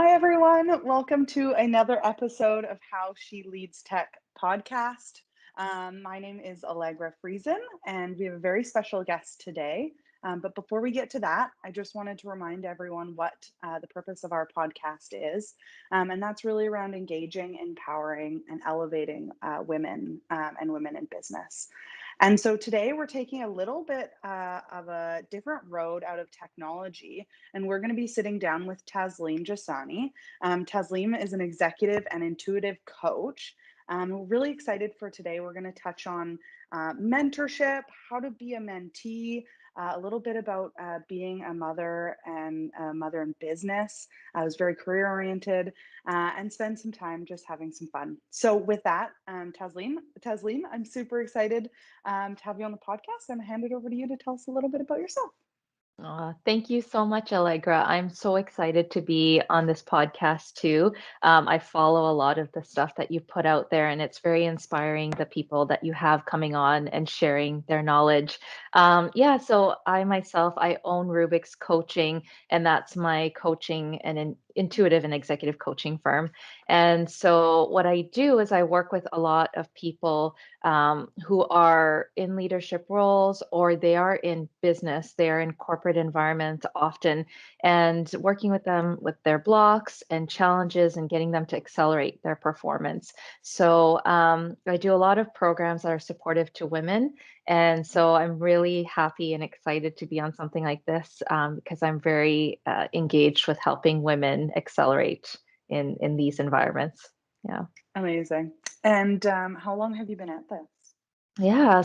Hi, everyone. Welcome to another episode of How She Leads Tech podcast. My name is Allegra Friesen, and we have a very special guest today. But before we get to that, I just wanted to remind everyone what the purpose of our podcast is. And that's really around engaging, empowering, and elevating women and women in business. And so today we're taking a little bit of a different road out of technology, and we're going to be sitting down with Tasleem Jasani. Tasleem is an executive and intuitive coach. We're really excited for today. We're going to touch on mentorship, how to be a mentee, a little bit about being a mother and a mother in business. I was very career oriented and spend some time just having some fun. So with that, Tasleem, I'm super excited to have you on the podcast and hand it over to you to tell us a little bit about yourself. Thank you so much, Allegra. I'm so excited to be on this podcast too. I follow a lot of the stuff that you put out there, and it's very inspiring the people that you have coming on and sharing their knowledge. So I myself, I own Rubik's Coaching, and that's my coaching and an intuitive and executive coaching firm. And so what I do is I work with a lot of people who are in leadership roles or they are in business, they are in corporate environments often, and working with them with their blocks and challenges and getting them to accelerate their performance. So I do a lot of programs that are supportive to women. And so I'm really happy and excited to be on something like this because I'm very engaged with helping women accelerate in these environments. Yeah. Amazing. And how long have you been at this?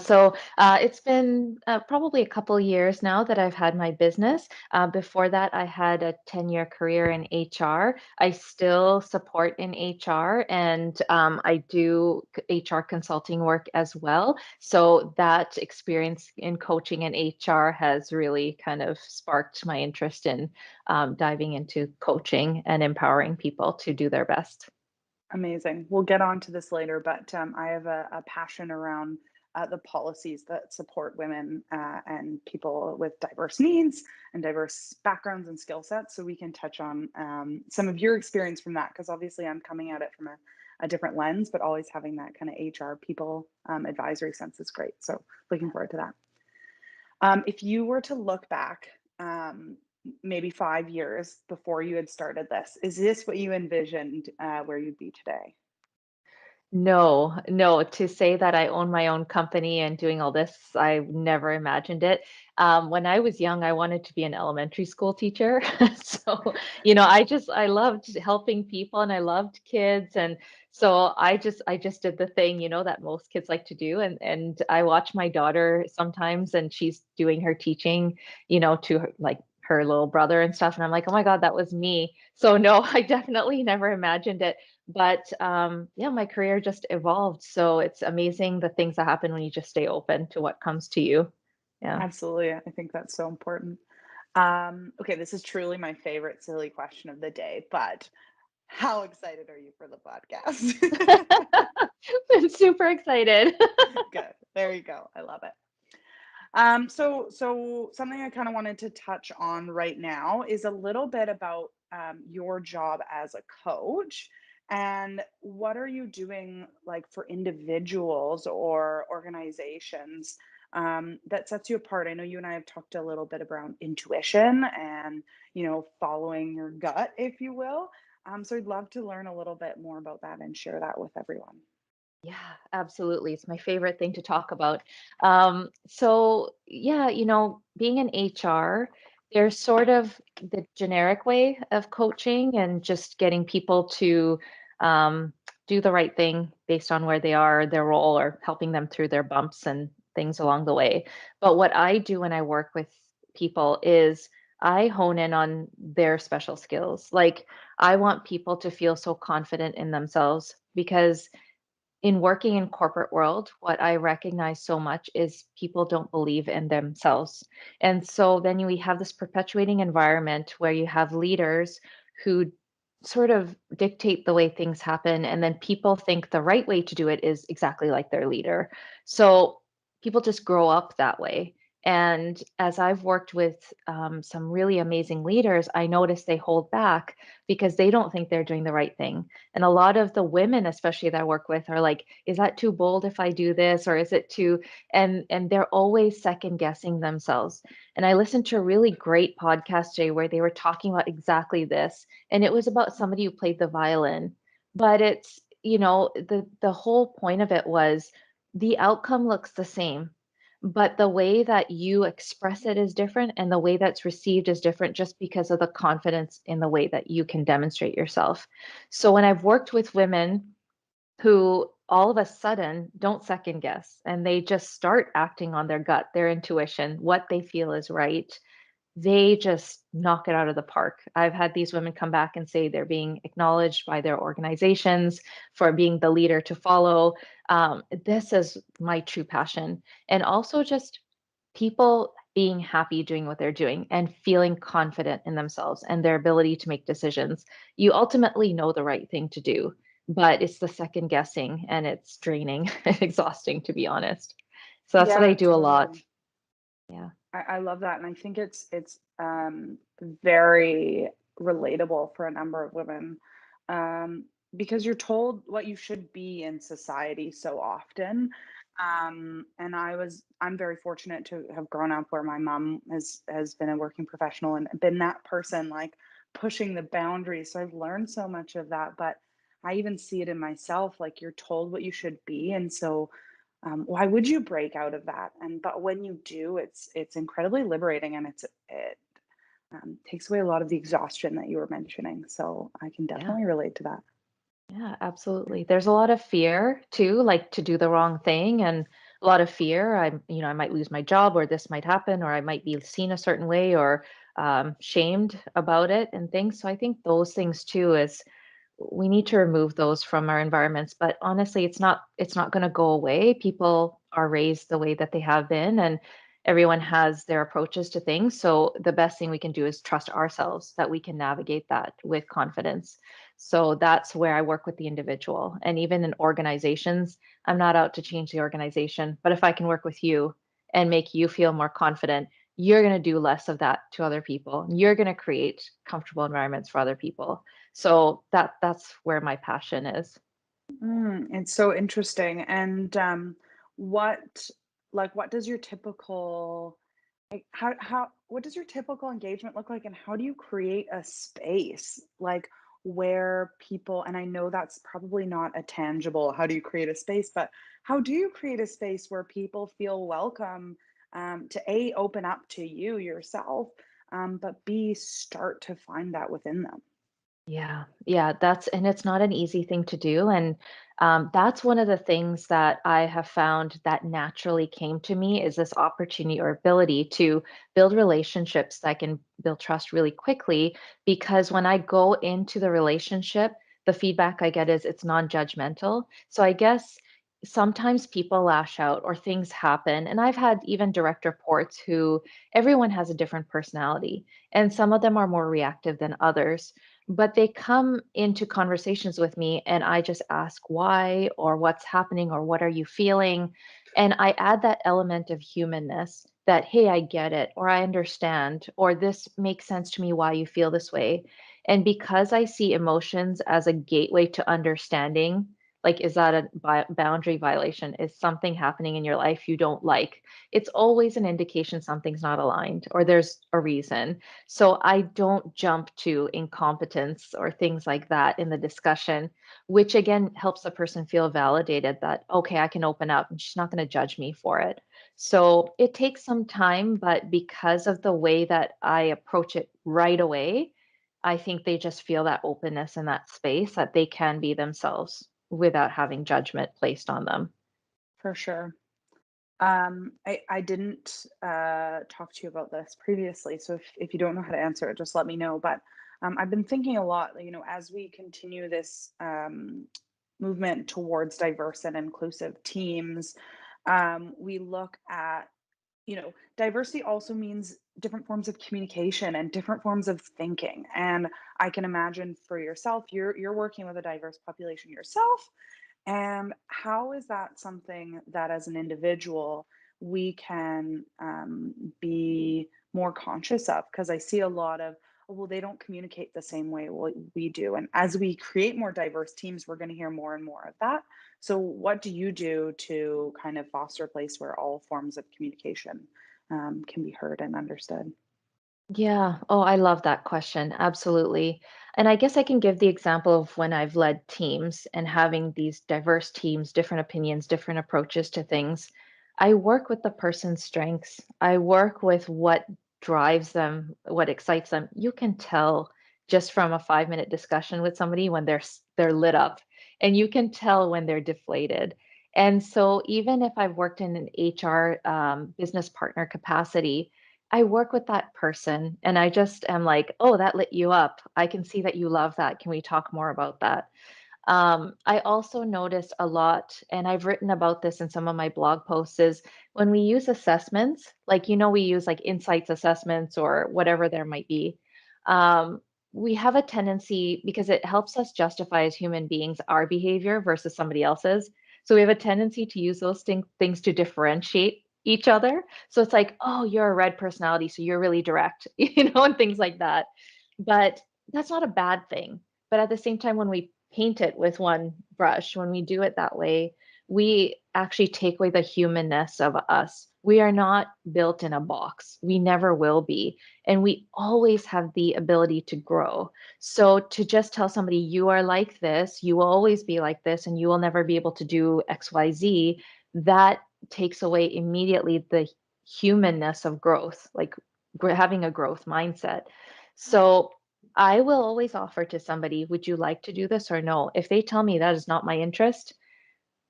So it's been probably a couple years now that I've had my business. Before that, I had a 10-year career in HR. I still support in HR and I do HR consulting work as well. So that experience in coaching and HR has really kind of sparked my interest in diving into coaching and empowering people to do their best. Amazing. We'll get on to this later, but I have a passion around the policies that support women and people with diverse needs and diverse backgrounds and skill sets. So we can touch on some of your experience from that, because obviously I'm coming at it from a different lens, but always having that kind of HR people advisory sense is great. So looking forward to that. If you were to look back, maybe 5 years before you had started this, is this what you envisioned where you'd be today? No, no, to say that I own my own company and doing all this, I never imagined it. When I was young, I wanted to be an elementary school teacher. So, I loved helping people and I loved kids. And so I just did the thing, that most kids like to do. And I watch my daughter sometimes and she's doing her teaching, to her, like her little brother and stuff. And I'm like, oh my God, that was me. So no, I definitely never imagined it. But yeah, my career just evolved. So it's amazing the things that happen when you just stay open to what comes to you. Yeah. Absolutely. I think that's so important. Okay, this is truly my favorite silly question of the day, but how excited are you for the podcast? I'm super excited. Good. There you go. I love it. So something I kind of wanted to touch on right now is a little bit about your job as a coach and what are you doing like for individuals or organizations that sets you apart. I know you and I have talked a little bit around intuition and following your gut, if you will. So I'd love to learn a little bit more about that and share that with everyone. Yeah, absolutely. It's my favorite thing to talk about. Yeah, being in HR, there's sort of the generic way of coaching and just getting people to um, do the right thing based on where they are, their role, or helping them through their bumps and things along the way. But what I do when I work with people is I hone in on their special skills. Like, I want people to feel so confident in themselves because in working in corporate world, what I recognize so much is people don't believe in themselves. And so then we have this perpetuating environment where you have leaders who sort of dictate the way things happen and then people think the right way to do it is exactly like their leader. So people just grow up that way. And as I've worked with some really amazing leaders, I notice they hold back because they don't think they're doing the right thing. And a lot of the women, especially that I work with, are like, "Is that too bold if I do this, or is it too?" And they're always second guessing themselves. And I listened to a really great podcast today where they were talking about exactly this, and it was about somebody who played the violin. But it's, the whole point of it was the outcome looks the same, but the way that you express it is different, and the way that's received is different just because of the confidence in the way that you can demonstrate yourself. So when I've worked with women who all of a sudden don't second guess and they just start acting on their gut, their intuition, what they feel is right, they just knock it out of the park. I've had these women come back and say they're being acknowledged by their organizations for being the leader to follow. This is my true passion. And also just people being happy doing what they're doing and feeling confident in themselves and their ability to make decisions. You ultimately know the right thing to do, but it's the second guessing and it's draining and exhausting, to be honest. So that's what I Yeah, do a lot. totally. Yeah. I love that, and I think it's very relatable for a number of women, um, because you're told what you should be in society so often. And I'm very fortunate to have grown up where my mom has been a working professional and been that person like pushing the boundaries. So I've learned so much of that, but I even see it in myself. Like you're told what you should be, and so why would you break out of that? And but when you do, it's incredibly liberating, and it takes away a lot of the exhaustion that you were mentioning. So I can Yeah. definitely relate to that. Yeah, absolutely. There's a lot of fear too, like to do the wrong thing, and a lot of fear. I might lose my job, or this might happen, or I might be seen a certain way, or shamed about it and things. So I think those things too is we need to remove those from our environments. But honestly, it's not going to go away. People are raised the way that they have been, and everyone has their approaches to things. So the best thing we can do is trust ourselves that we can navigate that with confidence. So that's where I work with the individual. And even in organizations, I'm not out to change the organization, but if I can work with you and make you feel more confident, you're going to do less of that to other people. You're going to create comfortable environments for other people. So that's where my passion is. It's so interesting. And what what does your typical like how what does your typical engagement look like, and how do you create a space like where people, and I know that's probably not a tangible how do you create a space, but how do you create a space where people feel welcome to A, open up to you yourself, but B, start to find that within them? Yeah, yeah, and it's not an easy thing to do. And that's one of the things that I have found that naturally came to me is this opportunity or ability to build relationships that can build trust really quickly. Because when I go into the relationship, the feedback I get is it's non-judgmental. So I guess sometimes people lash out or things happen. And I've had even direct reports who everyone has a different personality, and some of them are more reactive than others, but they come into conversations with me and I just ask why or what's happening or what are you feeling? And I add that element of humanness that, hey, I get it, or I understand, or this makes sense to me why you feel this way. And because I see emotions as a gateway to understanding, like, is that a boundary violation? Is something happening in your life you don't like? It's always an indication something's not aligned or there's a reason. So I don't jump to incompetence or things like that in the discussion, which again helps the person feel validated that, okay, I can open up and she's not going to judge me for it. So it takes some time, but because of the way that I approach it right away, I think they just feel that openness in that space that they can be themselves without having judgment placed on them. For sure. I didn't talk to you about this previously, so if you don't know how to answer it, just let me know. But I've been thinking a lot, as we continue this movement towards diverse and inclusive teams, we look at, diversity also means different forms of communication and different forms of thinking. And I can imagine for yourself, you're working with a diverse population yourself, and how is that something that as an individual, we can be more conscious of? Because I see a lot of, "Oh, well, they don't communicate the same way we do." And as we create more diverse teams, we're going to hear more and more of that. So, what do you do to kind of foster a place where all forms of communication can be heard and understood? Yeah. Oh, I love that question. Absolutely. And I guess I can give the example of when I've led teams and having these diverse teams, different opinions, different approaches to things. I work with the person's strengths. I work with what drives them, what excites them. You can tell just from a 5-minute discussion with somebody when they're lit up, and you can tell when they're deflated. And so even if I've worked in an HR business partner capacity, I work with that person and I just am like, "Oh, that lit you up. I can see that you love that. Can we talk more about that?" I also notice a lot, and I've written about this in some of my blog posts, is when we use assessments, like, we use like insights assessments or whatever there might be. Um, we have a tendency because it helps us justify as human beings our behavior versus somebody else's. So we have a tendency to use those things to differentiate each other. So it's like, oh, you're a red personality, so you're really direct, and things like that. But that's not a bad thing. But at the same time, when we paint it with one brush, when we do it that way, we actually take away the humanness of us. We are not built in a box. We never will be. And we always have the ability to grow. So to just tell somebody, you are like this, you will always be like this, and you will never be able to do XYZ, that takes away immediately the humanness of growth, like having a growth mindset. So I will always offer to somebody, would you like to do this or no? If they tell me that is not my interest,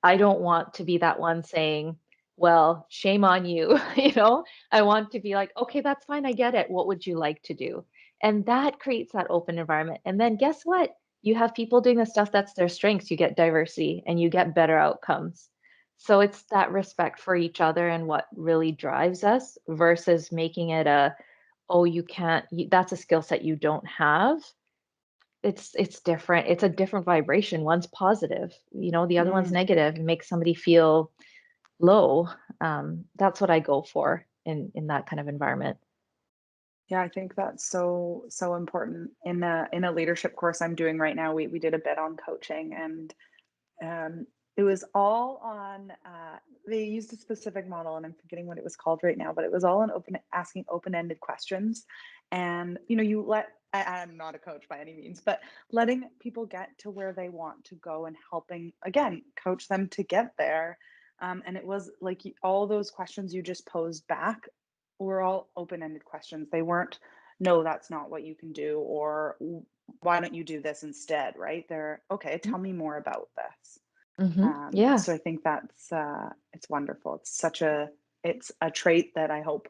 I don't want to be that one saying, well, shame on you. I want to be like, okay, that's fine. I get it. What would you like to do? And that creates that open environment. And then guess what? You have people doing the stuff that's their strengths. You get diversity and you get better outcomes. So it's that respect for each other and what really drives us versus making it oh, you can't, that's a skill set you don't have. It's different. It's a different vibration. One's positive, the other one's Mm. negative, and makes somebody feel low. That's what I go for in that kind of environment. Yeah, I think that's so important. In a leadership course I'm doing right now, we did a bit on coaching, and it was all on, they used a specific model, and I'm forgetting what it was called right now, but it was all on asking open-ended questions. And, I'm not a coach by any means, but letting people get to where they want to go and helping, again, coach them to get there. And it was like all those questions you just posed back were all open-ended questions. They weren't, no, that's not what you can do, or why don't you do this instead, right? They're, okay, tell me more about this. Yeah. So I think that's it's wonderful. It's a trait that I hope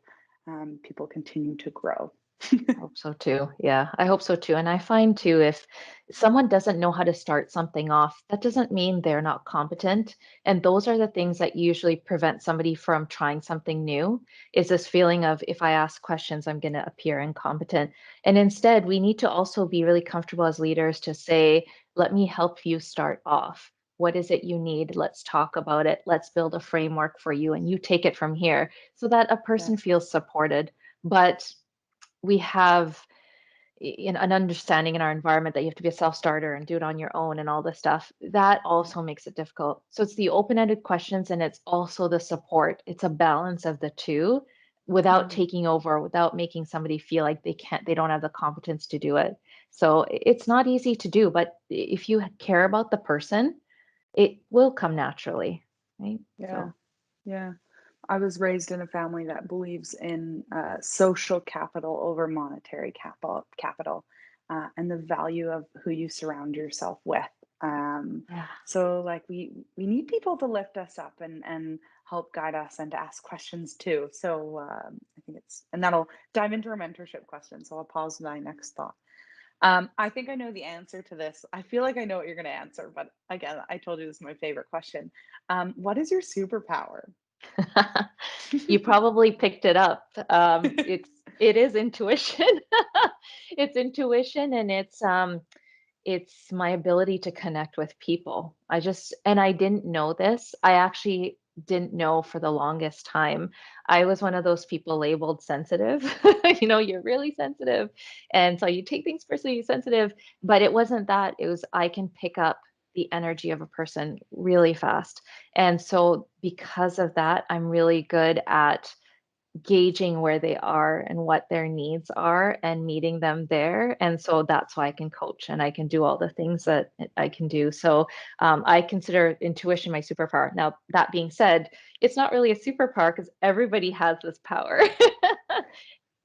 people continue to grow. I hope so too. Yeah, I hope so too. And I find too, if someone doesn't know how to start something off, that doesn't mean they're not competent. And those are the things that usually prevent somebody from trying something new, is this feeling of if I ask questions, I'm going to appear incompetent. And instead, we need to also be really comfortable as leaders to say, let me help you start off. What is it you need? Let's talk about it. Let's build a framework for you, and you take it from here so that a Yeah, person feels supported. But we have an understanding in our environment that you have to be a self-starter and do it on your own and all this stuff. That yeah, also makes it difficult. So it's the open-ended questions and it's also the support. It's a balance of the two without mm, taking over, without making somebody feel like they don't have the competence to do it. So it's not easy to do, but if you care about the person, it will come naturally, right? yeah, So yeah. I was raised in a family that believes in social capital over monetary capital, and the value of who you surround yourself with. Um, yeah. so, like, we need people to lift us up and help guide us and to ask questions too. So, I think and that'll dive into our mentorship question. So I'll pause my next thought. I think I know the answer to this. I feel like I know what you're going to answer, but again, I told you this is my favorite question. What is your superpower? You probably picked it up. It is intuition. It's intuition and it's my ability to connect with people. I didn't know this. I actually didn't know for the longest time. I was one of those people labeled sensitive. You're really sensitive. And so you take things personally, sensitive, but it wasn't that. It was I can pick up the energy of a person really fast. And so because of that, I'm really good at gauging where they are and what their needs are and meeting them there. And so that's why I can coach and I can do all the things that I can do. So I consider intuition my superpower. Now, that being said, it's not really a superpower because everybody has this power.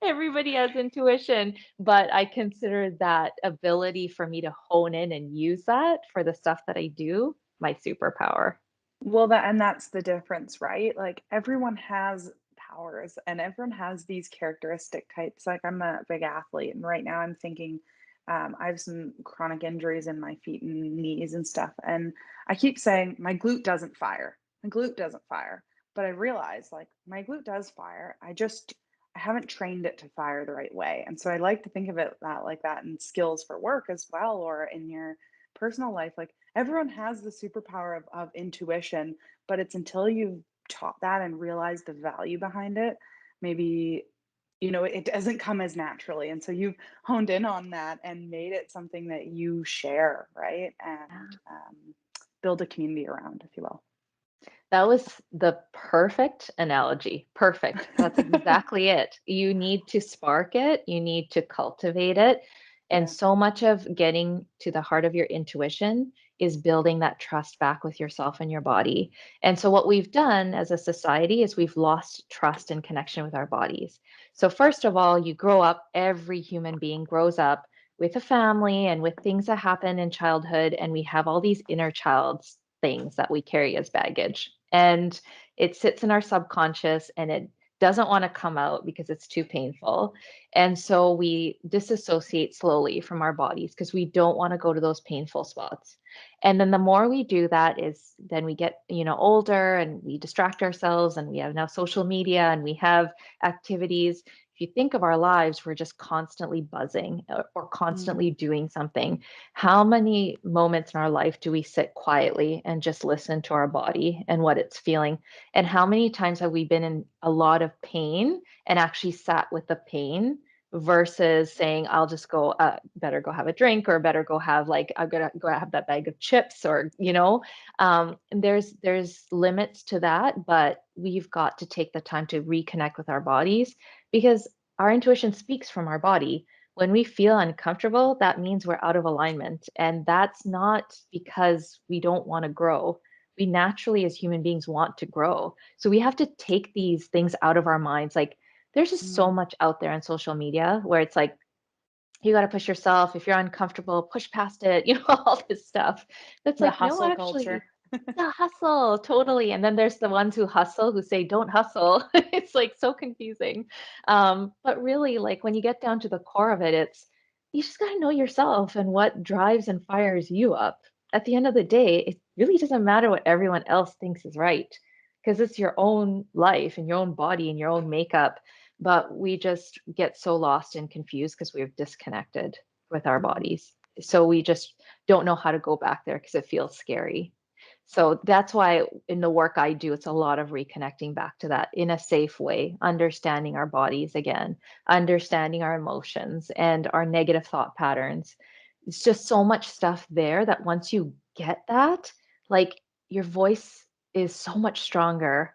Everybody has intuition, but I consider that ability for me to hone in and use that for the stuff that I do my superpower. Well, that's the difference, right? Like everyone has powers and everyone has these characteristic types. Like I'm a big athlete, and right now I'm thinking I have some chronic injuries in my feet and knees and stuff. And I keep saying my glute doesn't fire. My glute doesn't fire. But I realize like my glute does fire. I haven't trained it to fire the right way. And so I like to think of it that like that in skills for work as well, or in your personal life. Like everyone has the superpower of intuition, but it's until you've taught that and realized the value behind it, maybe, it doesn't come as naturally. And so you've honed in on that and made it something that you share, right? And build a community around, if you will. That was the perfect analogy. Perfect. That's exactly it. You need to spark it, you need to cultivate it. And Yeah. so much of getting to the heart of your intuition is building that trust back with yourself and your body. And so, what we've done as a society is we've lost trust and connection with our bodies. So, first of all, you grow up, every human being grows up with a family and with things that happen in childhood. And we have all these inner child things that we carry as baggage. And it sits in our subconscious and it doesn't want to come out because it's too painful. And so we disassociate slowly from our bodies because we don't want to go to those painful spots. And then the more we do that is then we get, older and we distract ourselves and we have now social media and we have activities. If you think of our lives, we're just constantly buzzing or Mm, constantly doing something. How many moments in our life do we sit quietly and just listen to our body and what it's feeling? And how many times have we been in a lot of pain and actually sat with the pain versus saying, I'll just go, better go have a drink or better go have like, I'm gonna go have that bag of chips or, and there's limits to that, but we've got to take the time to reconnect with our bodies because our intuition speaks from our body. When we feel uncomfortable, that means we're out of alignment. And that's not because we don't want to grow. We naturally, as human beings, want to grow. So we have to take these things out of our minds. Like, there's just so mm. much out there on social media where it's like, you got to push yourself. If you're uncomfortable, push past it, all this stuff. That's The like, no, hustle culture. actually, the hustle, totally. And then there's the ones who hustle who say, don't hustle. It's like so confusing. But really, like when you get down to the core of it, it's you just got to know yourself and what drives and fires you up. At the end of the day, it really doesn't matter what everyone else thinks is right because it's your own life and your own body and your own makeup, but we just get so lost and confused because we've disconnected with our Mm. bodies. So we just don't know how to go back there because it feels scary. So that's why in the work I do, it's a lot of reconnecting back to that in a safe way, understanding our bodies again, understanding our emotions and our negative thought patterns. It's just so much stuff there that once you get that, like your voice is so much stronger.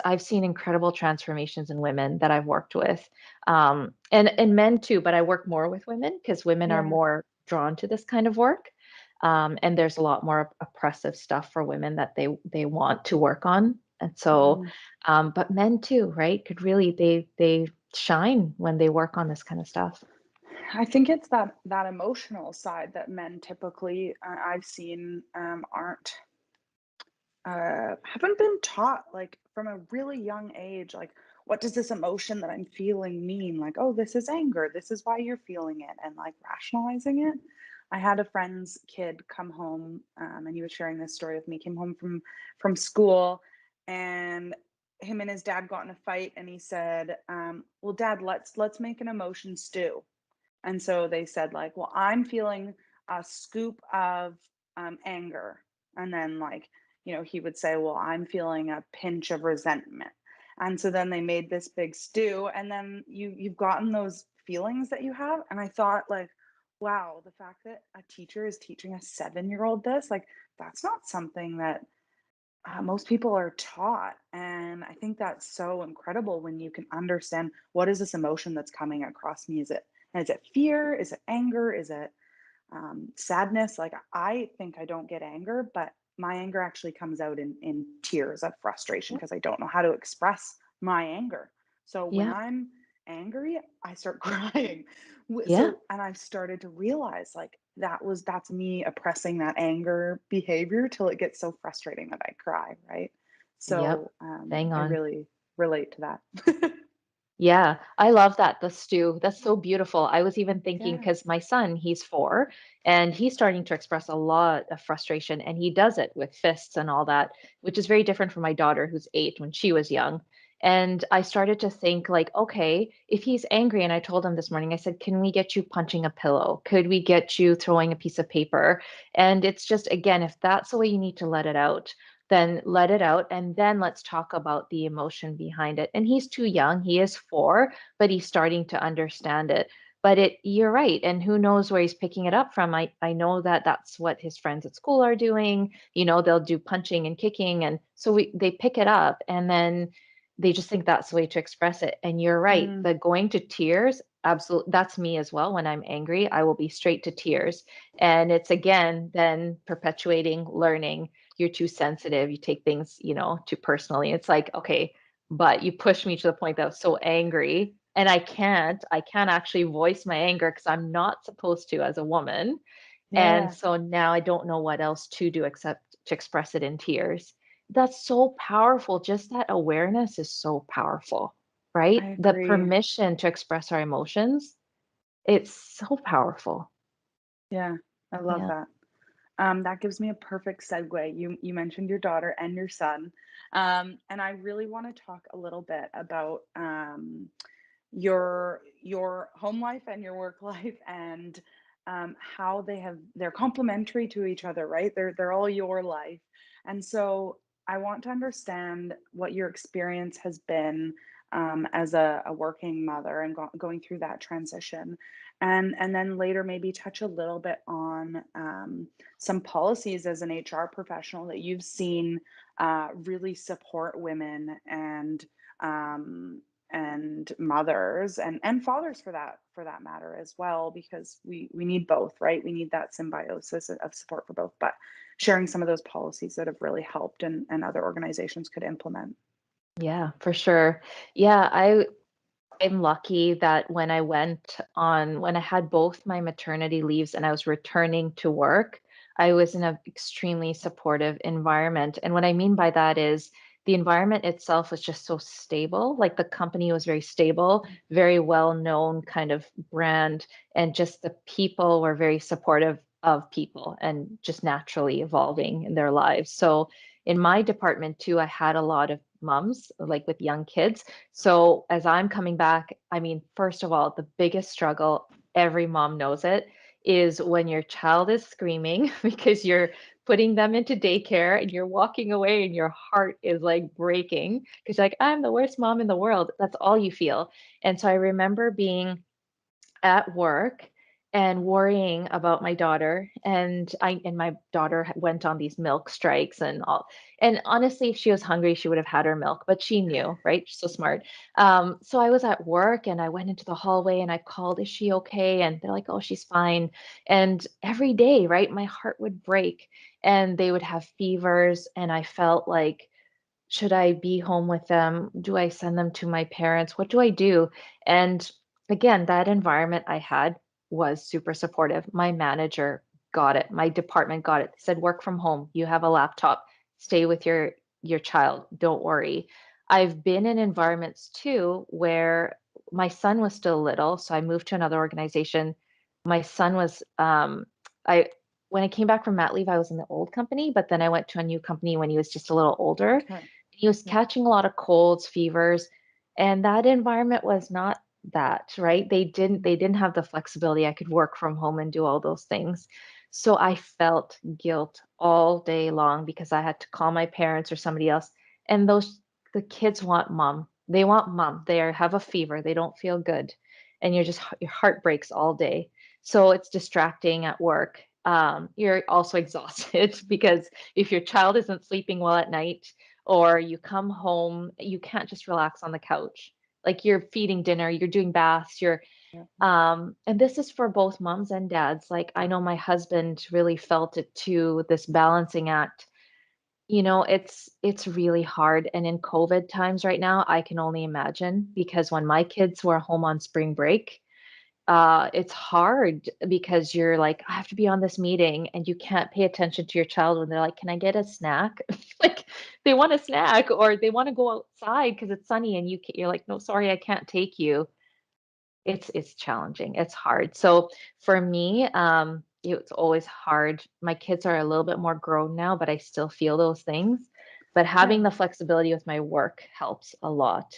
I've seen incredible transformations in women that I've worked with, and men too. But I work more with women because women are Yeah. more drawn to this kind of work, and there's a lot more oppressive stuff for women that they want to work on. And so, Mm. but men too, right? Could really they shine when they work on this kind of stuff. I think it's that emotional side that men typically I've seen aren't haven't been taught like from a really young age, like what does this emotion that I'm feeling mean? Like, oh, this is anger. This is why you're feeling it, and like rationalizing it. I had a friend's kid come home, and he was sharing this story with me. Came home from school, and him and his dad got in a fight, and he said, "Well, Dad, let's make an emotion stew." And so they said, like, well, I'm feeling a scoop of anger. And then, like, he would say, "Well, I'm feeling a pinch of resentment." And so then they made this big stew, and then you've gotten those feelings that you have. And I thought, like, wow, the fact that a teacher is teaching a 7-year-old this, like, that's not something that most people are taught. And I think that's so incredible when you can understand, what is this emotion that's coming across me? Is it fear? Is it anger? Is it sadness? Like, I think I don't get anger, but my anger actually comes out in tears of frustration Yep. because I don't know how to express my anger. So when Yeah. I'm angry, I start crying. Yeah. So, and I've started to realize, like, that's me oppressing that anger behavior till it gets so frustrating that I cry, right? Yep. So Bang I on. really relate to that. Yeah, I love that, the stew. That's so beautiful. I was even thinking Yeah. because my son, he's 4, and he's starting to express a lot of frustration, and he does it with fists and all that, which is very different from my daughter who's 8 when she was young. And I started to think like, okay, if he's angry, and I told him this morning, I said, "Can we get you punching a pillow? Could we get you throwing a piece of paper?" And it's just, again, if that's the way you need to let it out, then let it out, and then let's talk about the emotion behind it. And he's too young, he is 4, but he's starting to understand it. But you're right, and who knows where he's picking it up from. I know that that's what his friends at school are doing. They'll do punching and kicking, and so they pick it up, and then they just think that's the way to express it. And you're right, Mm, the going to tears, absolutely, that's me as well. When I'm angry, I will be straight to tears, and it's again then perpetuating learning. You're too sensitive, you take things, too personally. It's like, okay, but you push me to the point that I was so angry, and I can't actually voice my anger because I'm not supposed to as a woman. And yeah, so now I don't know what else to do except to express it in tears. That's so powerful. Just that awareness is so powerful, I right? The agree. permission to express our emotions, it's so powerful. Yeah, I love Yeah. that. That gives me a perfect segue. You mentioned your daughter and your son, and I really want to talk a little bit about your home life and your work life, and how they're complementary to each other, right? They're all your life. And so I want to understand what your experience has been, as a working mother, and going through that transition, and then later maybe touch a little bit on some policies as an HR professional that you've seen really support women, um, and mothers, and fathers, for that matter as well, because we need both, right? We need that symbiosis of support for both, but sharing some of those policies that have really helped, and other organizations could implement. Yeah, for sure. Yeah, I'm lucky that when I had both my maternity leaves and I was returning to work, I was in an extremely supportive environment. And what I mean by that is the environment itself was just so stable. Like the company was very stable, very well known kind of brand, and just the people were very supportive of people and just naturally evolving in their lives. So in my department too, I had a lot of moms like with young kids. So as I'm coming back, I mean, first of all, the biggest struggle, every mom knows it, is when your child is screaming because you're putting them into daycare and you're walking away and your heart is like breaking because like, I'm the worst mom in the world. That's all you feel. And so I remember being at work and worrying about my daughter, and my daughter went on these milk strikes and all. And honestly, if she was hungry she would have had her milk, but she knew, right? She's so smart. So I was at work and I went into the hallway and I called, "Is she okay?" And they're like, "Oh, she's fine." And every day, right, my heart would break, and they would have fevers, and I felt like, should I be home with them? Do I send them to my parents? What do I do? And again, that environment I had was super supportive. My manager got it. My department got it. They said, "Work from home. You have a laptop. Stay with your child. Don't worry." I've been in environments too where my son was still little, so I moved to another organization. My son was I when I came back from mat leave, I was in the old company, but then I went to a new company when he was just a little older. Okay. He was Yeah. catching a lot of colds, fevers, and that environment was not that, right? They didn't have the flexibility. I could work from home and do all those things. So I felt guilt all day long because I had to call my parents or somebody else. And the kids want mom. They want mom. Have a fever. They don't feel good. And your heart breaks all day. So it's distracting at work. You're also exhausted because if your child isn't sleeping well at night or you come home, you can't just relax on the couch. Like you're feeding dinner, you're doing baths, Yeah. and this is for both moms and dads. Like I know my husband really felt it too, this balancing act. It's really hard. And in COVID times right now, I can only imagine because when my kids were home on spring break, it's hard because you're like, I have to be on this meeting and you can't pay attention to your child when they're like, can I get a snack? Like they want a snack or they want to go outside because it's sunny and you're like, no, sorry, I can't take you. It's challenging. It's hard. So for me, it's always hard. My kids are a little bit more grown now, but I still feel those things. But having Yeah. the flexibility with my work helps a lot.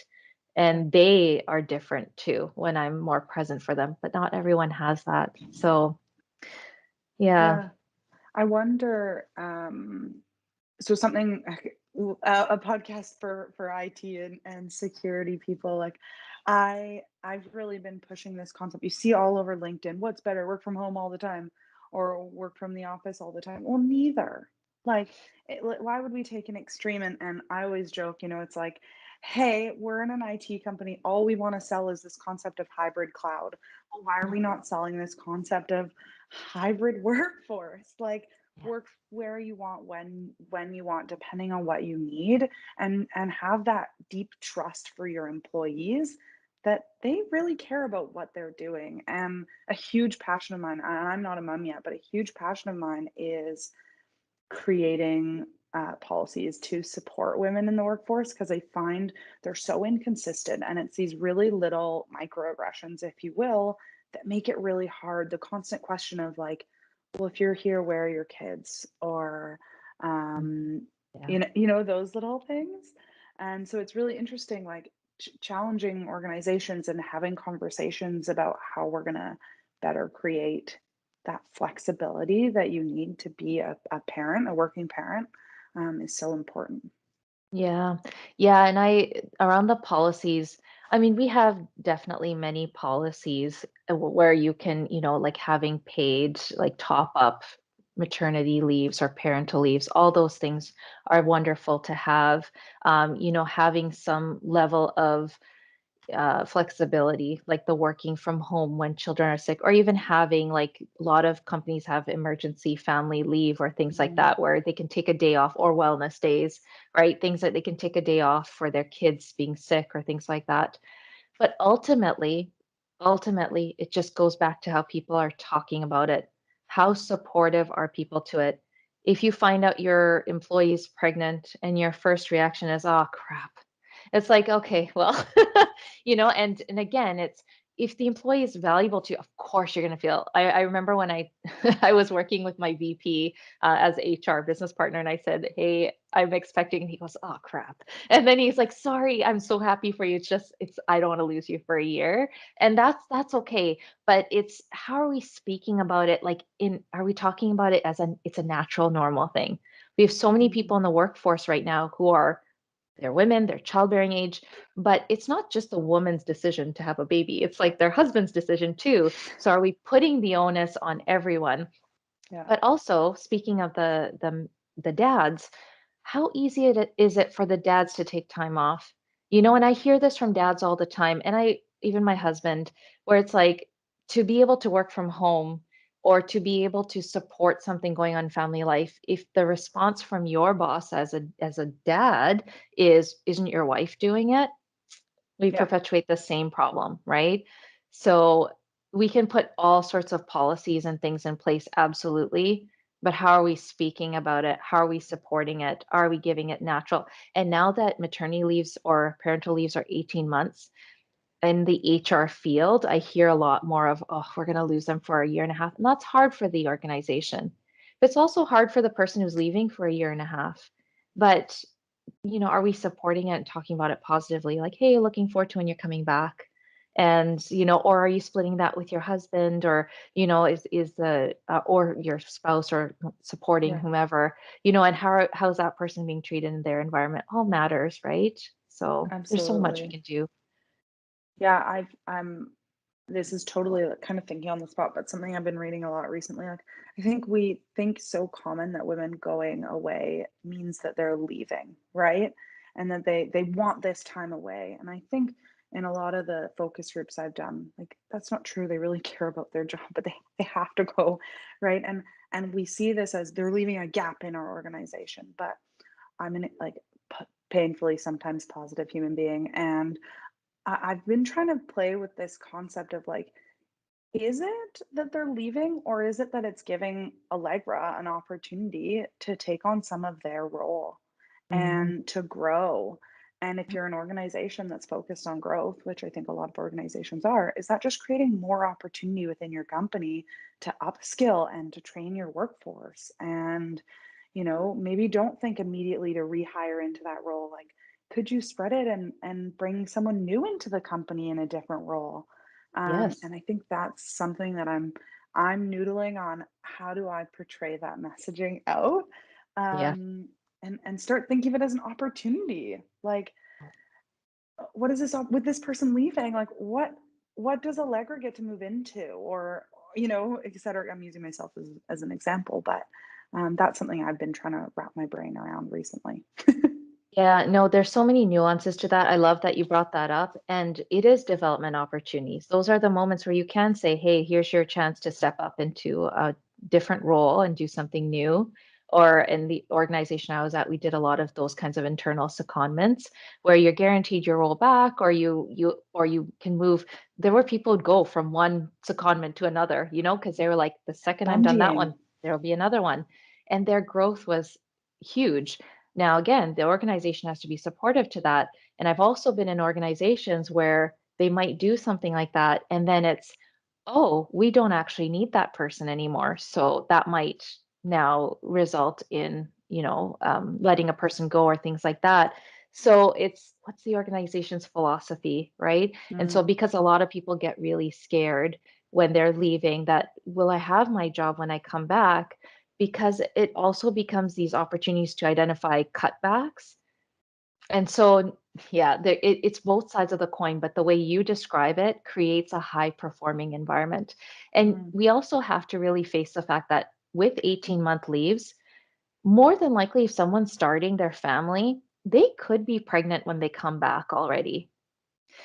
Yeah. And they are different too when I'm more present for them, but not everyone has that. So, yeah. Yeah. I wonder, so something a podcast for IT and security people, like I've really been pushing this concept. You see all over LinkedIn, what's better, work from home all the time or work from the office all the time? Well, neither. Like why would we take an extreme? And I always joke, it's like, hey, we're in an IT company, all we want to sell is this concept of hybrid cloud. Well, why are we Mhm. not selling this concept of hybrid workforce? Like, Yeah. work where you want, when you want, depending on what you need, and have that deep trust for your employees that they really care about what they're doing. And a huge passion of mine, and I'm not a mom yet, but a huge passion of mine is creating policies to support women in the workforce, because I find they're so inconsistent, and it's these really little microaggressions, if you will, that make it really hard. The constant question of like, well, if you're here, where are your kids? Or Mhm. um, Yeah. those little things. And so it's really interesting, like challenging organizations and having conversations about how we're going to better create that flexibility that you need to be a parent, a working parent, is so important. Yeah. Yeah. And around the policies, I mean, we have definitely many policies where you can, like having paid, like top up maternity leaves or parental leaves, all those things are wonderful to have. Having some level of flexibility, like the working from home when children are sick, or even having like a lot of companies have emergency family leave or things like Mm, that, where they can take a day off or wellness days, right? Things that they can take a day off for their kids being sick or things like that. But ultimately, it just goes back to how people are talking about it. How supportive are people to it? If you find out your employee's pregnant and your first reaction is, oh crap, it's like, okay, well, and again, it's if the employee is valuable to you, of course you're going to feel. I remember when I I was working with my VP as HR business partner, and I said, hey, I'm expecting, and he goes, oh crap. And then he's like, sorry, I'm so happy for you. It's I don't want to lose you for a year. And that's okay. But it's how are we speaking about it? Like are we talking about it as it's a natural, normal thing? We have so many people mm, in the workforce right now who are they're women, they're childbearing age, but it's not just the woman's decision to have a baby. It's like their husband's decision too. So are we putting the onus on everyone? yeah, But also, speaking of the dads, how easy is it for the dads to take time off? And I hear this from dads all the time, and I even my husband, where it's like to be able to work from home or to be able to support something going on in family life, if the response from your boss as a dad is, isn't your wife doing it? We yeah, perpetuate the same problem, right? So we can put all sorts of policies and things in place, absolutely. But how are we speaking about it? How are we supporting it? Are we giving it natural? And now that maternity leaves or parental leaves are 18 months in the HR field, I hear a lot more of, oh, we're going to lose them for a year and a half. And that's hard for the organization. But it's also hard for the person who's leaving for a year and a half. But are we supporting it and talking about it positively? Like, hey, looking forward to when you're coming back. And, or are you splitting that with your husband, or, is the, or your spouse, or supporting Yeah, whomever, and how's that person being treated in their environment all matters, right? So there's so much we absolutely. can do. Yeah, I'm this is totally like kind of thinking on the spot, but something I've been reading a lot recently. Like, I think we think so common that women going away means that they're leaving, right? And that they want this time away. And I think in a lot of the focus groups I've done, like that's not true. They really care about their job, but they have to go, right? And we see this as they're leaving a gap in our organization. But I'm an like painfully sometimes positive human being, and I've been trying to play with this concept of like, is it that they're leaving, or is it that it's giving Allegra an opportunity to take on some of their role Mm, and to grow? And if you're an organization that's focused on growth, which I think a lot of organizations are, is that just creating more opportunity within your company to upskill and to train your workforce? And, maybe don't think immediately to rehire into that role. Like, could you spread it and bring someone new into the company in a different role? yes. And I think that's something that I'm noodling on. How do I portray that messaging out? Yeah. And start thinking of it as an opportunity. Like, what is this with this person leaving? Like, what does Allegra get to move into, or et cetera? I'm using myself as an example, but that's something I've been trying to wrap my brain around recently. Yeah, no, there's so many nuances to that. I love that you brought that up. And it is development opportunities. Those are the moments where you can say, hey, here's your chance to step up into a different role and do something new. Or in the organization I was at, we did a lot of those kinds of internal secondments where you're guaranteed your role back, or you can move. There were people who'd go from one secondment to another, because they were like, the second I'm done that Bungeeing. one, there'll be another one. And their growth was huge. Now, again, the organization has to be supportive to that. And I've also been in organizations where they might do something like that, and then it's, oh, we don't actually need that person anymore. So that might now result in, letting a person go or things like that. So it's what's the organization's philosophy, right? And so Mm, because a lot of people get really scared when they're leaving, that will I have my job when I come back? Because it also becomes these opportunities to identify cutbacks. And so, yeah, it's both sides of the coin, but the way you describe it creates a high performing environment. And mm, we also have to really face the fact that with 18-month leaves, more than likely, if someone's starting their family, they could be pregnant when they come back already.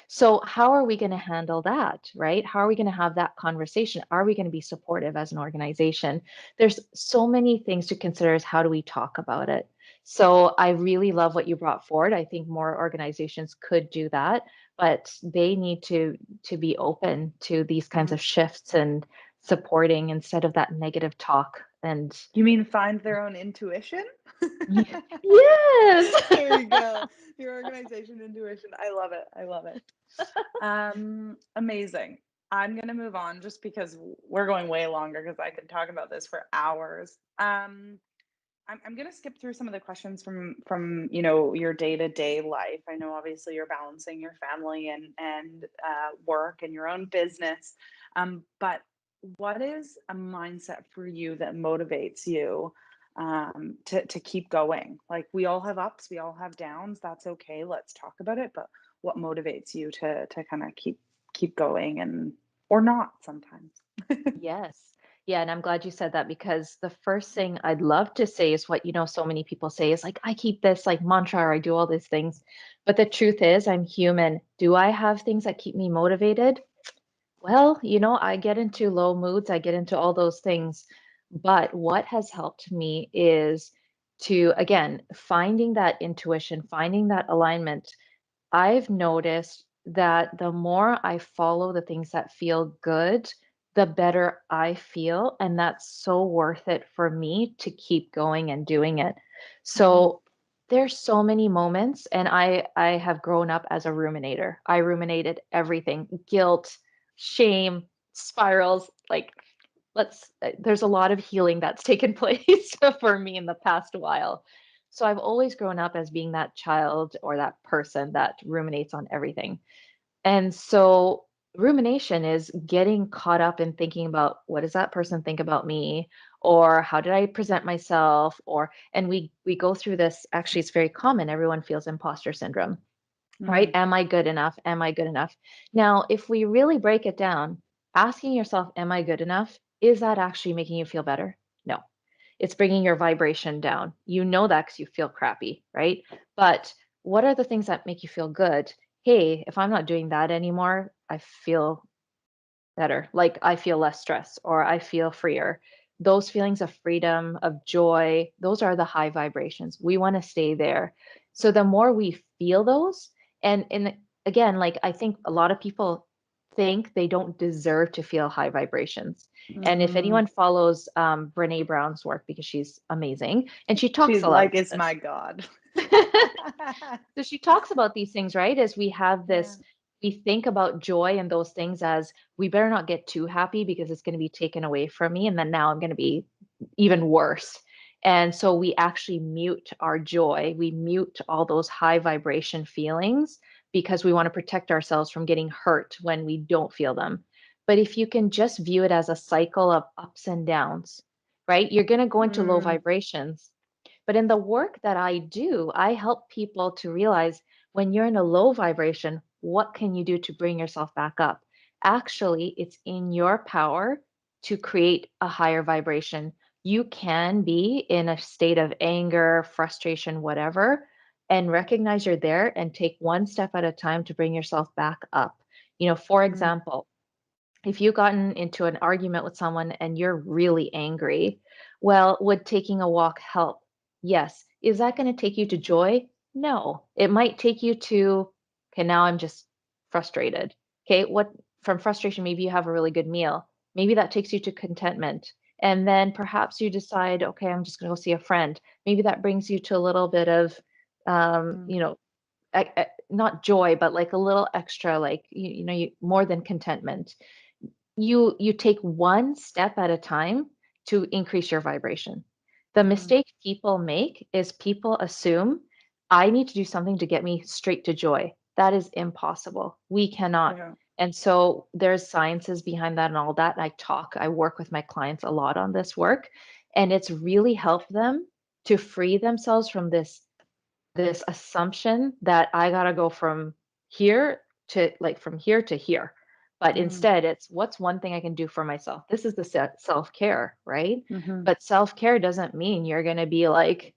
So, how are we going to handle that, right? How are we going to have that conversation? Are we going to be supportive as an organization? There's so many things to consider as how do we talk about it. So, I really love what you brought forward. I think more organizations could do that, but they need to be open to these kinds mm. of shifts and supporting instead of that negative talk. And You mean find their own intuition? yes. There you go. Your organization intuition. I love it. I love it. Amazing. I'm gonna move on just because we're going way longer because I could talk about this for hours. I'm gonna skip through some of the questions from your day to day life. I know obviously you're balancing your family and work and your own business, but what is a mindset for you that motivates you to keep going? Like we all have ups, we all have downs. That's okay. Let's talk about it. But what motivates you to kind of keep going and or not sometimes? Yes. Yeah, and I'm glad you said that because the first thing I'd love to say is what, so many people say is like, I keep this like mantra or I do all these things. But the truth is, I'm human. Do I have things that keep me motivated? Well, I get into low moods, I get into all those things. But what has helped me is to, again, finding that intuition, finding that alignment. I've noticed that the more I follow the things that feel good, the better I feel. And that's so worth it for me to keep going and doing it. Mhm. So there's so many moments, and I have grown up as a ruminator. I ruminated everything, guilt, shame, spirals, like there's a lot of healing that's taken place for me in the past while. So I've always grown up as being that child or that person that ruminates on everything. And so rumination is getting caught up in thinking about what does that person think about me, or how did I present myself, or and we go through this. Actually, it's very common. Everyone feels imposter syndrome, right? Mm, Am I good enough? Am I good enough? Now, if we really break it down, asking yourself, am I good enough? Is that actually making you feel better? No, it's bringing your vibration down. You know that because you feel crappy, right? But what are the things that make you feel good? Hey, if I'm not doing that anymore, I feel better. Like I feel less stress or I feel freer. Those feelings of freedom, of joy, those are the high vibrations. We want to stay there. So the more we feel those, and again, like I think a lot of people think they don't deserve to feel high vibrations. And if mhm. anyone follows Brene Brown's work, because she's amazing and she talks She's a lot like, about "It's this. my God." So she talks about these things, right? As we have Yeah. this, we think about joy and those things as we better not get too happy because it's going to be taken away from me. And then now I'm going to be even worse. And so we actually mute our joy. We mute all those high vibration feelings because we want to protect ourselves from getting hurt when we don't feel them. But if you can just view it as a cycle of ups and downs, right? You're going to go into low Mm, vibrations, but in the work that I do, I help people to realize when you're in a low vibration, what can you do to bring yourself back up? Actually, it's in your power to create a higher vibration. You can be in a state of anger, frustration, whatever, and recognize you're there and take one step at a time to bring yourself back up. For mm, example, if you've gotten into an argument with someone and you're really angry, well, would taking a walk help? Yes. Is that going to take you to joy? No. It might take you to, okay, now I'm just frustrated. Okay, what from frustration, maybe you have a really good meal. Maybe that takes you to contentment. And then perhaps you decide, okay, I'm just going to go see a friend. Maybe that brings you to a little bit of, um, mm, you know, not joy, but like a little extra, like, more than contentment. You take one step at a time to increase your vibration. The mhm. mistake people make is people assume I need to do something to get me straight to joy. That is impossible. We cannot. Yeah. And so there's sciences behind that and all that. I work with my clients a lot on this work, and it's really helped them to free themselves from this assumption that I gotta go from here to here. But Mm, instead, it's what's one thing I can do for myself? This is the self-care, right? mhm. But self-care doesn't mean you're gonna be like,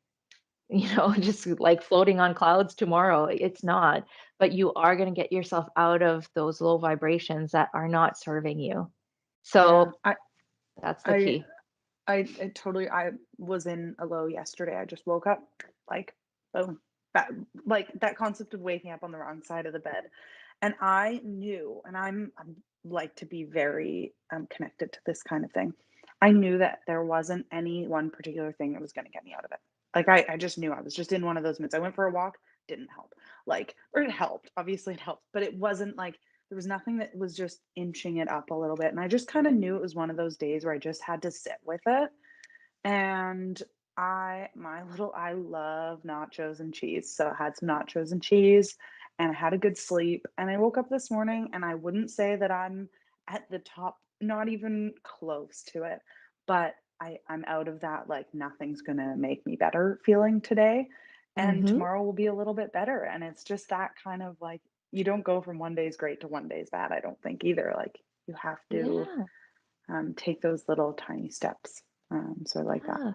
just like floating on clouds tomorrow. It's not. But you are gonna get yourself out of those low vibrations that are not serving you. Yeah. So that's the I key. I totally I was in a low yesterday. I just woke up like boom. That like that concept of waking up on the wrong side of the bed. And I knew, and I'm like to be very connected to this kind of thing. I knew that there wasn't any one particular thing that was going to get me out of it. Like I just knew I was just in one of those moods. I went for a walk, didn't help. Like, or it helped, obviously it helped, but it wasn't like there was nothing that was just inching it up a little bit. And I just kind of knew it was one of those days where I just had to sit with it. And I love nachos and cheese. So I had some nachos and cheese and I had a good sleep. And I woke up this morning and I wouldn't say that I'm at the top, not even close to it, but I'm out of that like nothing's gonna make me better feeling today. And Mm-hmm. tomorrow will be a little bit better. And it's just that kind of like you don't go from one day's great to one day's bad, I don't think either. Like you have to Yeah. take those little tiny steps. So I like that. Yeah.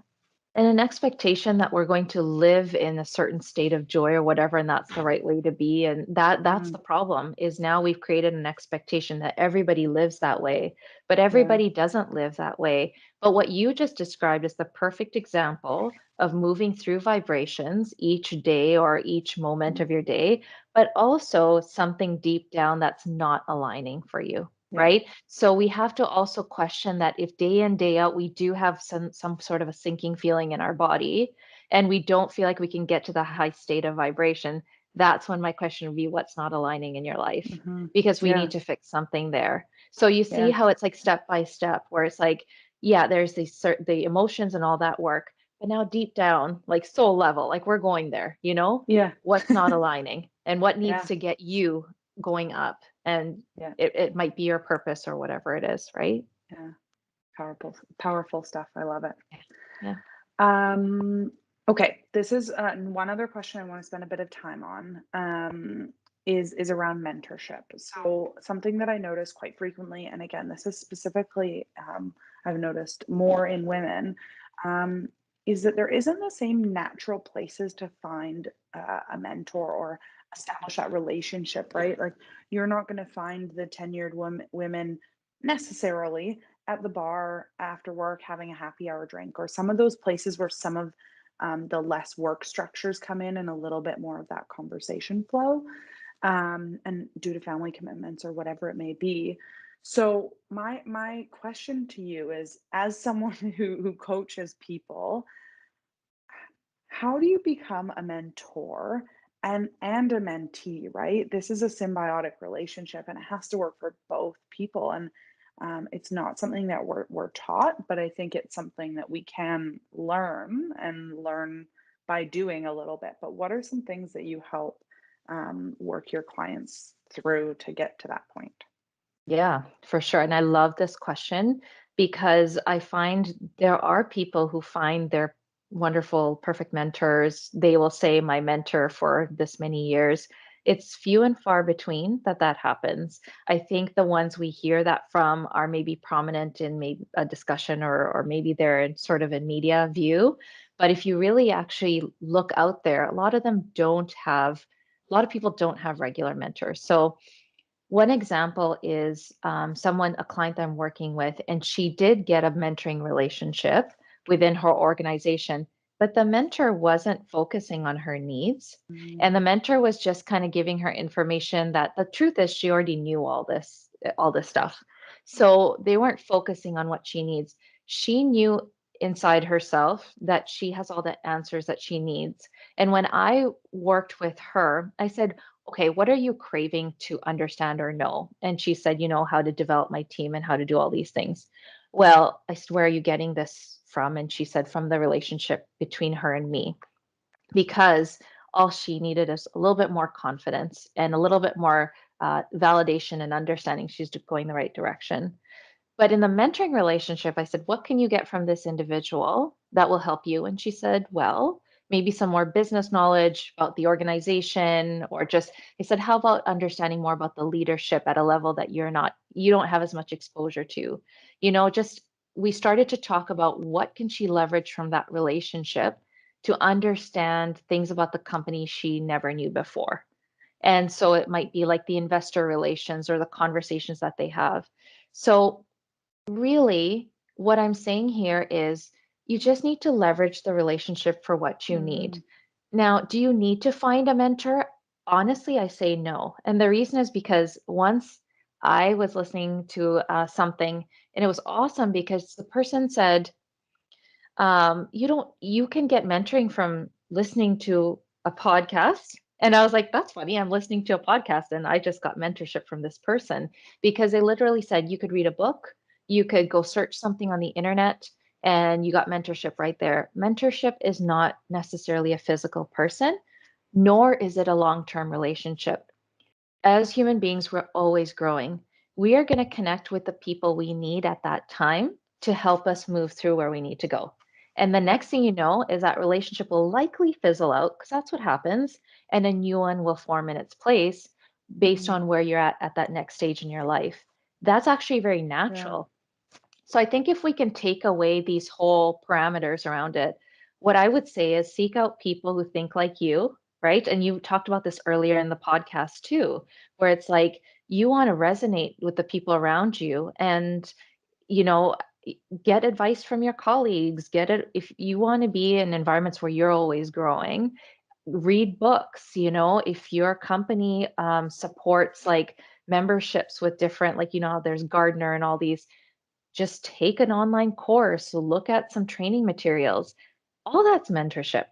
And an expectation that we're going to live in a certain state of joy or whatever, and that's the right way to be. And that's Mhm. the problem is now we've created an expectation that everybody lives that way, but Yeah. everybody doesn't live that way. But what you just described is the perfect example of moving through vibrations each day or each moment Mm. of your day, but also something deep down that's not aligning for you. Yeah. Right. So we have to also question that if day in, day out, we do have some sort of a sinking feeling in our body and we don't feel like we can get to the high state of vibration, that's when my question would be what's not aligning in your life? Mhm. Because we Yeah. need to fix something there. So you see Yeah. how it's like step by step, where it's like, yeah, there's the emotions and all that work, but now deep down, like soul level, like we're going there, Yeah. what's not aligning and what needs Yeah. to get you going up, and Yeah. it might be your purpose or whatever it is, right? Yeah. Powerful, powerful stuff. I love it. Yeah. Yeah. Um, okay, this is one other question I want to spend a bit of time on. Is around mentorship. So something that I notice quite frequently, and again, this is specifically I've noticed more in women, um, is that there isn't the same natural places to find a mentor or establish that relationship, right? Like you're not going to find the tenured women necessarily at the bar after work having a happy hour drink, or some of those places where some of the less work structures come in and a little bit more of that conversation flow, and due to family commitments or whatever it may be. So my question to you is, as someone who coaches people, how do you become a mentor and a mentee, right? This is a symbiotic relationship and it has to work for both people. And it's not something that we're taught, but I think it's something that we can learn and learn by doing a little bit. But what are some things that you help work your clients through to get to that point? Yeah, for sure. And I love this question because I find there are people who find their wonderful, perfect mentors. They will say, my mentor for this many years. It's few and far between that that happens. I think the ones we hear that from are maybe prominent in maybe a discussion, or maybe they're in sort of a media view. But if you really actually look out there, a lot of them don't have, a lot of people don't have regular mentors. So one example is someone, a client I'm working with, and she did get a mentoring relationship within her organization, but the mentor wasn't focusing on her needs. And the Mm, mentor was just kind of giving her information that the truth is she already knew all this stuff. So they weren't focusing on what she needs. She knew inside herself that she has all the answers that she needs. And when I worked with her, I said, okay, what are you craving to understand or know? And she said, how to develop my team and how to do all these things. Well, I said, where are you getting this from? And she said, from the relationship between her and me, because all she needed is a little bit more confidence and a little bit more validation and understanding she's going the right direction. But in the mentoring relationship, I said, what can you get from this individual that will help you? And she said, well, maybe some more business knowledge about the organization, or just, I said, how about understanding more about the leadership at a level that you don't have as much exposure to? Just we started to talk about what can she leverage from that relationship to understand things about the company she never knew before. And so it might be like the investor relations or the conversations that they have. So really, what I'm saying here is you just need to leverage the relationship for what you need. mm, Now, do you need to find a mentor? Honestly, I say no. And the reason is because once I was listening to something, and it was awesome because the person said, you can get mentoring from listening to a podcast. And I was like, that's funny. I'm listening to a podcast and I just got mentorship from this person, because they literally said you could read a book, you could go search something on the internet, and you got mentorship right there. Mentorship is not necessarily a physical person, nor is it a long-term relationship. As human beings, we're always growing. We are going to connect with the people we need at that time to help us move through where we need to go. And the next thing you know is that relationship will likely fizzle out, because that's what happens, and a new one will form in its place based mm, on where you're at that next stage in your life. That's actually very yeah. natural. So I think if we can take away these whole parameters around it, what I would say is seek out people who think like you, right? And you talked about this earlier in the podcast too, where it's like you want to resonate with the people around you, and you know get advice from your colleagues. Get it if you want to be in environments where you're always growing. Read books. If your company supports like memberships with different, like there's Gardner and all these, just take an online course, look at some training materials. All that's mentorship.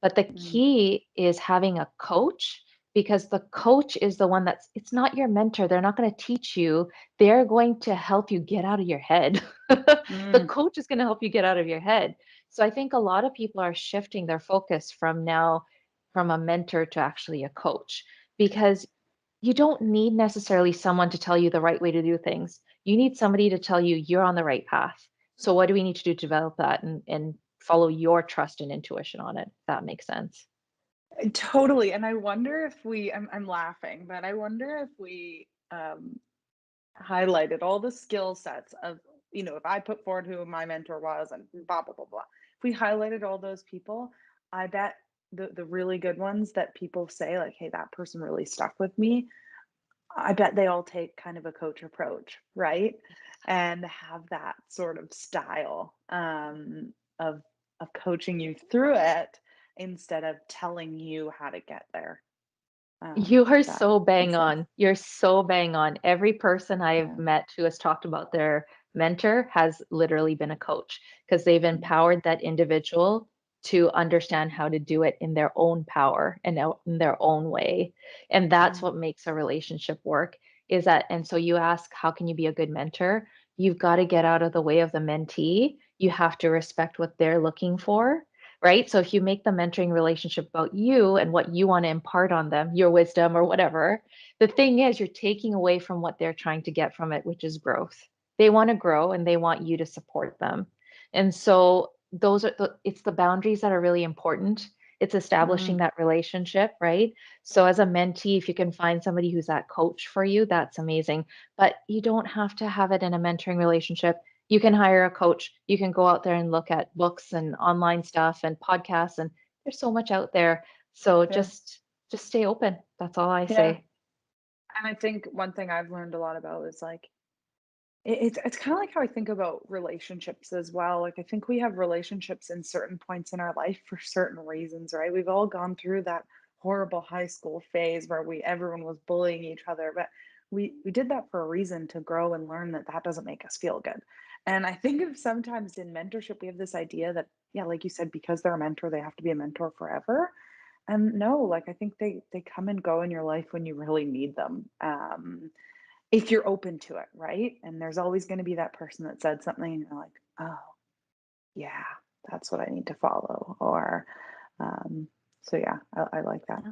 But the Mm, key is having a coach, because the coach is the one it's not your mentor. They're not going to teach you. They're going to help you get out of your head. The mm, coach is going to help you get out of your head. So I think a lot of people are shifting their focus from a mentor to actually a coach, because you don't need necessarily someone to tell you the right way to do things. You need somebody to tell you you're on the right path. So what do we need to do to develop that and follow your trust and intuition on it? If that makes sense. Totally. And I wonder if I'm laughing, but I wonder if we highlighted all the skill sets of, if I put forward who my mentor was and blah, blah, blah, blah. If we highlighted all those people, I bet the really good ones that people say, like, hey, that person really stuck with me, I bet they all take kind of a coach approach, right? And have that sort of style of coaching you through it instead of telling you how to get there. You If are that so bang makes sense. on. You're so bang on. Every person I've Yeah. met who has talked about their mentor has literally been a coach because they've empowered that individual to understand how to do it in their own power and in their own way. And that's Yeah. what makes a relationship work is that, and so you ask, how can you be a good mentor? You've got to get out of the way of the mentee. You have to respect what they're looking for, right? So if you make the mentoring relationship about you and what you want to impart on them, your wisdom or whatever, the thing is you're taking away from what they're trying to get from it, which is growth. They want to grow and they want you to support them. And so it's the boundaries that are really important. It's establishing Mm, that relationship, right? So as a mentee, if you can find somebody who's that coach for you, that's amazing. But you don't have to have it in a mentoring relationship. You can hire a coach. You can go out there and look at books and online stuff and podcasts, and there's so much out there. So yeah. just stay open. That's all I Yeah. say. And I think one thing I've learned a lot about is like it's kind of like how I think about relationships as well. Like I think we have relationships in certain points in our life for certain reasons, right? We've all gone through that horrible high school phase where we everyone was bullying each other, but we did that for a reason to grow and learn that that doesn't make us feel good. And I think of sometimes in mentorship we have this idea that yeah, like you said, because they're a mentor, they have to be a mentor forever. And no, like I think they come and go in your life when you really need them. If you're open to it, right? And there's always going to be that person that said something and you're like, oh, yeah, that's what I need to follow. Or, um, so yeah, I like that Yeah.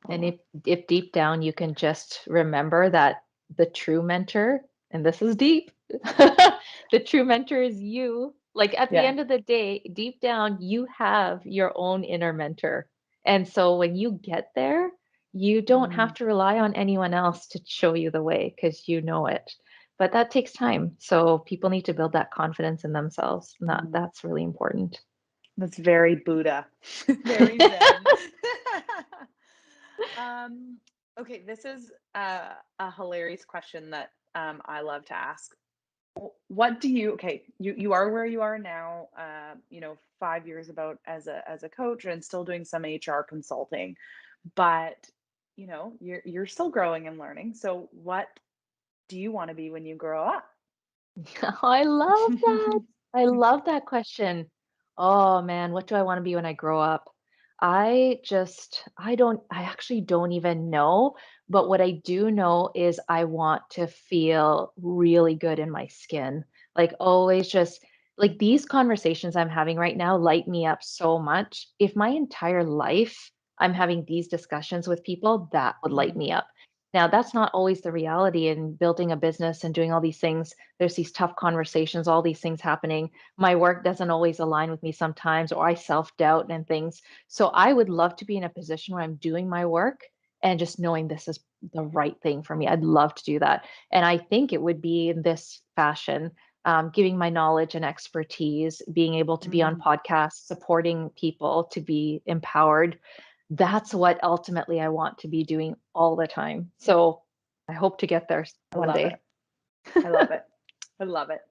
a And lot. if deep down you can just remember that the true mentor, and this is deep, the true mentor is you. Like at the Yeah. end of the day, deep down, you have your own inner mentor. And so when you get there, you don't have Mm, to rely on anyone else to show you the way because you know it. But that takes time. So people need to build that confidence in themselves. And mm. that's really important. That's very Buddha, very Zen. um, okay, this is a hilarious question that I love to ask. What do you okay, you are where you are now, 5 years about as a coach and still doing some HR consulting, but, you're still growing and learning. So what do you wanna be when you grow up? Oh, I love that. I love that question. Oh man, what do I want to be when I grow up? I actually don't even know. But what I do know is I want to feel really good in my skin. Like always just like these conversations I'm having right now light me up so much. If my entire life I'm having these discussions with people, that would light Mm, me up. Now, that's not always the reality in building a business and doing all these things. There's these tough conversations, all these things happening. My work doesn't always align with me sometimes, or I self doubt and things. So I would love to be in a position where I'm doing my work and just knowing this is the right thing for me. I'd love to do that. And I think it would be in this fashion, giving my knowledge and expertise, being able to be on mm, podcasts, supporting people to be empowered. That's what ultimately I want to be doing all the time. So I hope to get there I one love it. day. I love it. I love it.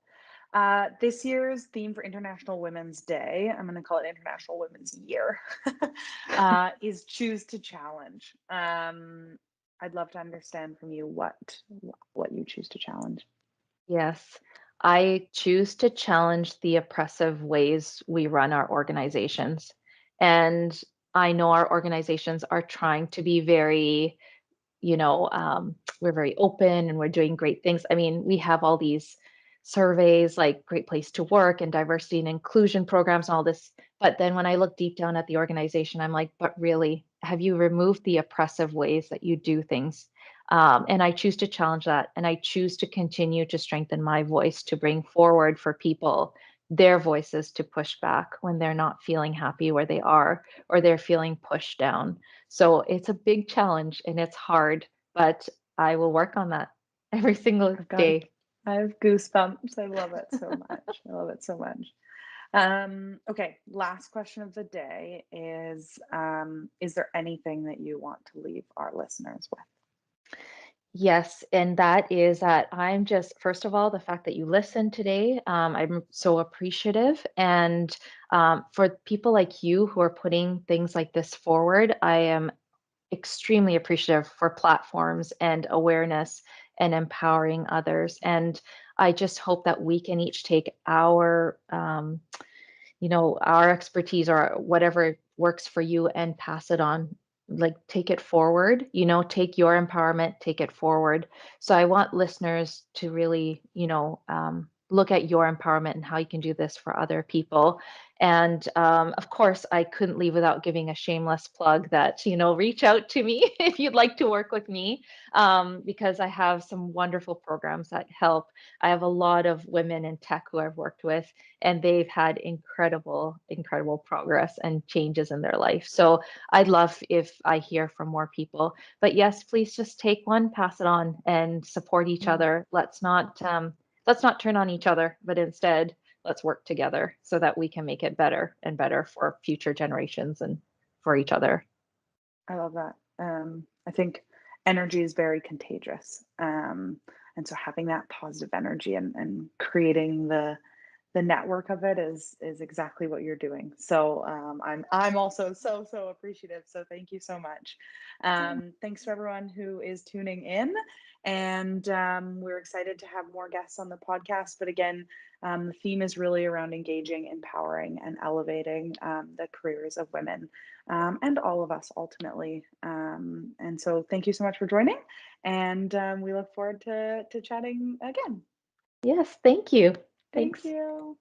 This year's theme for International Women's Day, I'm going to call it International Women's Year, is choose to challenge. I'd love to understand from you what you choose to challenge. Yes, I choose to challenge the oppressive ways we run our organizations. And I know our organizations are trying to be very we're very open and we're doing great things. I mean, we have all these surveys like Great Place to Work and diversity and inclusion programs and all this. But then when I look deep down at the organization, I'm like, but really, have you removed the oppressive ways that you do things? And I choose to challenge that. And I choose to continue to strengthen my voice to bring forward for people their voices to push back when they're not feeling happy where they are or they're feeling pushed down. So it's a big challenge and it's hard, but I will work on that every single I've got day. I have goosebumps. I love it so much. I love it so much. Okay, last question of the day is there anything that you want to leave our listeners with? Yes, and that is that I'm just, first of all, the fact that you listened today, I'm so appreciative. And for people like you who are putting things like this forward, I am extremely appreciative for platforms and awareness and empowering others. And I just hope that we can each take our expertise or whatever works for you and pass it on, like take it forward, take your empowerment, take it forward. So I want listeners to really, look at your empowerment and how you can do this for other people. And of course, I couldn't leave without giving a shameless plug that, reach out to me if you'd like to work with me, because I have some wonderful programs that help. I have a lot of women in tech who I've worked with, and they've had incredible, incredible progress and changes in their life. So I'd love if I hear from more people. But yes, please just take one, pass it on, and support each Mm, other. Let's not turn on each other, but instead let's work together so that we can make it better and better for future generations and for each other. I love that. I think energy is very contagious. And so having that positive energy and creating the network of it is exactly what you're doing. So I'm also so appreciative. So thank you so much. Thanks to everyone who is tuning in, and we're excited to have more guests on the podcast. But again, the theme is really around engaging, empowering, and elevating the careers of women and all of us ultimately. And so thank you so much for joining, and we look forward to chatting again. Yes, thank you. Thank Thanks. you.